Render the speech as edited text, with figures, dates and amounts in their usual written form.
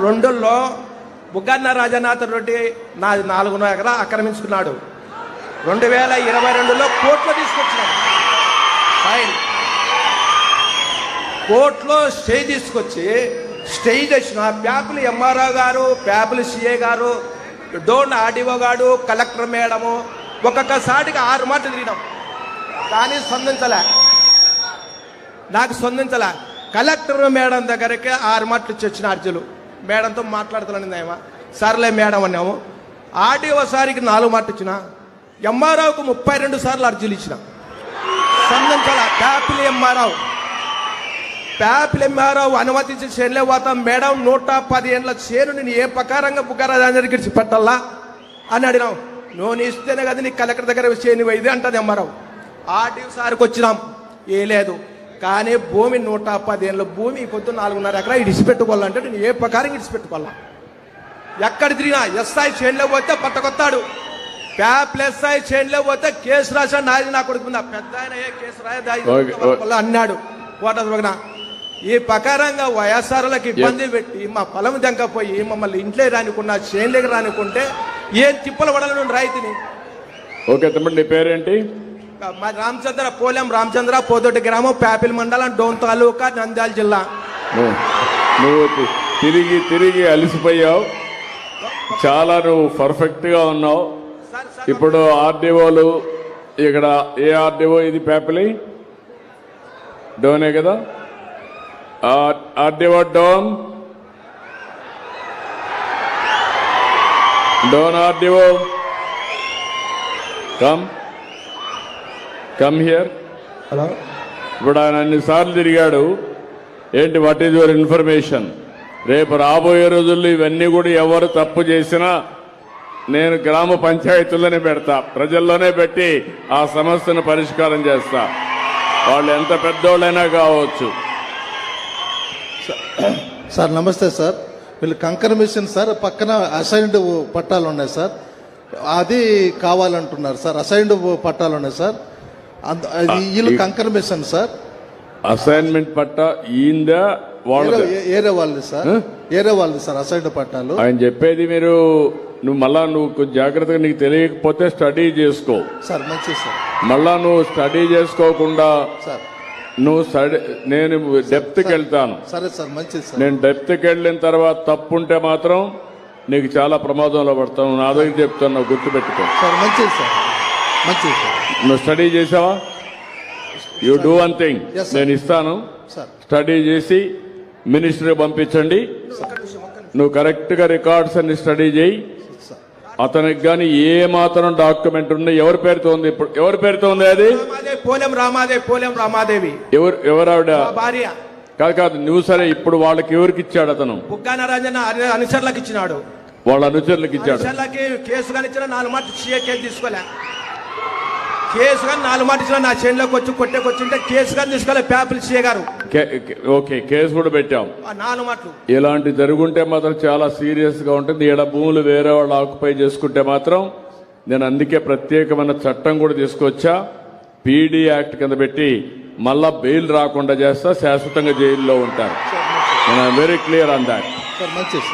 2002లో బుగ్గన్న రాజనాథ్ రెడ్డి నా 4 ఎకరా ఆక్రమించుకున్నాడు. 2022లో కోర్టులో తీసుకొచ్చినాడు. ఫైన్ కోర్టులో స్టే తీసుకొచ్చి స్టే చేసిన ప్యాపుల్ ఎంఆర్ఓ గారు, ప్యాపుల్ సిఏ గారు, డోన్ ఆర్డీఓ గారు, కలెక్టర్ మేడము ఒక్కొక్కసారిగా 6 మాటలు తిరిగినాం. కానీ నాకు స్పందించలే. కలెక్టర్ మేడం దగ్గరికి 6 మాటలు ఇచ్చి వచ్చిన అర్జీలు. మేడంతో మాట్లాడుతున్నాను ఏమో, సర్లే మేడం అన్నాము. ఆర్డీఓ సారికి 4 మాటలు ఇచ్చిన, ఎంఆర్ఓకు 32 సార్లు అర్జీలు ఇచ్చిన, స్పందించాల. ప్యాపిల్ ఎంఆర్ఓ అనుమతించి చేనులే పోతాం మేడం, 110 ఏళ్ళ చేను నేను ఏ ప్రకారంగా బుగ్గరాజు పెట్టాలా అని అడిగినాం. నువ్వు ఇస్తేనే కదా నీకు కలెక్టర్ దగ్గర చేను ఇది అంటది ఎంఆర్ఓ. ఆర్డీఓ సార్కి వచ్చినాం, ఏ లేదు. కానీ భూమి 110 ఏళ్ళ భూమి పొద్దు 4.5 ఎకరా ఇడిచిపెట్టుకోవాలంటే నేను ఏ ప్రకారంగా ఇడిచిపెట్టుకోవాలా? ఎక్కడ తిరిగినా ఎస్ఐ చేనులో పోతే పట్టకొత్తాడు, ప్యాపిల్ ఎస్ఐ చేనులో పోతే కేసు రాసా నాది నా కొడుకు పెద్ద ఆయన ఏ కేసు రాయదా అన్నాడు. ఓటర్ ఈ ప్రకారంగా వైఎస్ఆర్లకు ఇబ్బంది పెట్టి మా పొలం దెంకపోయి మమ్మల్ని ఇంట్లో రానికున్నా చేనులోకి రానికుంటే ఏం తిప్పలు పడాలని రైతుని. ఓకే తమ్ముడు, నీ పేరేంటి? రామచంద్ర, పోలెం రామచంద్ర, పోదొడ్డి గ్రామం, ప్యాపిల్ మండలం, డోన్ తాలూకా, నంద్యాల జిల్లా. నువ్వు తిరిగి అలసిపోయావు, చాలా నువ్వు పర్ఫెక్ట్ గా ఉన్నావు. ఇప్పుడు ఆర్డీఓలు ఇక్కడ ఏ ఆర్డీఓ ఇది? ప్యాపిలి డోనే కదా? RDO Dhone RDO come here. Hello, ఇప్పుడు ఆయన అన్నిసార్లు తిరిగాడు. ఏంటి, వాట్ ఈజ్ యువర్ ఇన్ఫర్మేషన్? రేపు రాబోయే రోజుల్లో ఇవన్నీ కూడా ఎవరు తప్పు చేసినా నేను గ్రామ పంచాయతీల్లోనే పెడతా, ప్రజల్లోనే పెట్టి ఆ సమస్యను పరిష్కారం చేస్తా, వాళ్ళు ఎంత పెద్దోళ్ళైనా కావచ్చు. సార్ నమస్తే సార్. వీళ్ళు కంకర్ మిషన్ సార్, పక్కన అసైన్డ్ పట్టాలు ఉన్నాయి సార్, అది కావాలంటున్నారు సార్. అసైన్డ్ పట్టాలు ఉన్నాయి సార్, వీళ్ళు కంకర్ మిషన్ సార్. అసైన్మెంట్ పట్టా ఈందా ఏరే వాళ్ళది సార్, ఏరే వాళ్ళది సార్ అసైన్డ్ పట్టాలు. ఆయన చెప్పేది నువ్వు కొంచెం జాగ్రత్తగా, నీకు తెలియకపోతే స్టడీ చేసుకో సార్. మంచిది సార్. మళ్ళా నువ్వు స్టడీ చేసుకోకుండా సార్ నేను డెప్త్కి వెళ్తాను. సరే సార్, మంచిది సార్. నేను డెప్త్కి వెళ్ళిన తర్వాత తప్పుంటే మాత్రం నీకు చాలా ప్రమాదంలో పడతాను. నా దగ్గర చెప్తాను, గుర్తుపెట్టుకో సార్. మంచిది సార్, మంచిది సార్. నువ్వు స్టడీ చేసావా? యూ డూ వన్ థింగ్, నేను ఇస్తాను, స్టడీ చేసి మినిస్టర్కి పంపించండి. నువ్వు కరెక్ట్ గా రికార్డ్స్ అన్ని స్టడీ చేయి. అతనికి గాని ఏ మాత్రం డాక్యుమెంట్ ఉంది, ఎవరి పేరుతో ఉంది? ఇప్పుడు ఎవరి పేరుతో ఉంది అది? పోలెం రామాదేవి. ఎవరు ఆవిడ? భార్య. కాదు నువ్వు సరే, ఇప్పుడు వాళ్ళకి ఎవరికి ఇచ్చాడు? అతను బుగ్గన రాజన్న అనుచరులకు ఇచ్చినాడు. వాళ్ళ అనుచరులకు ఇచ్చాడు. కేసు కానీ ఇచ్చిన 4 మాటలు కేసు తీసుకోలే. కేసు కానీ 4 మాటలు ఇచ్చిన నా చేనులోకి వచ్చి కొట్టేకొచ్చింటే కేసు కానీ తీసుకోలే ప్యాపిల్ సిఏ గారు. ఓకే, కేసు కూడా పెట్టాం. 4 మాటలు ఇలాంటి జరుగుంటే మాత్రం చాలా సీరియస్ గా ఉంటుంది. ఈడ భూములు వేరే వాళ్ళు ఆక్యుపై చేసుకుంటే మాత్రం నేను అందుకే ప్రత్యేకమైన చట్టం కూడా తీసుకొచ్చా, పీడీ యాక్ట్ కింద పెట్టి మళ్ళా బెయిల్ రాకుండా చేస్తా, శాశ్వతంగా జైల్లో ఉంటారు. Very clear on that. మంచిది సార్.